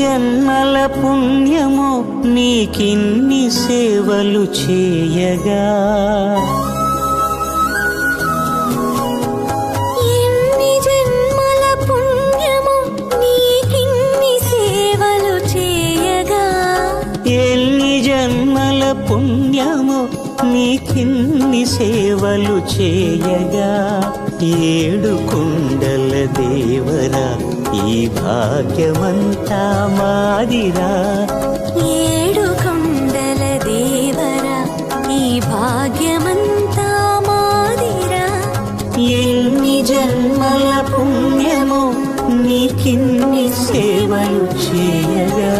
జన్మల పుణ్యమో నీకిన్ని సేవలు చేయగా, ఎన్ని జన్మల పుణ్యమో నీకిన్ని సేవలు చేయగా, ఎన్ని జన్మల పుణ్యమో నీకిన్ని సేవలు చేయగా, ఏడు కుండల దేవరా ఈ భాగ్యమంతా మాదిరా, ఏడు కొండల దేవరా ఈ భాగ్యమంతా మాదిరా, ఎన్ని జన్మల పుణ్యమో నీకిన్ని సేవలు చేయగా.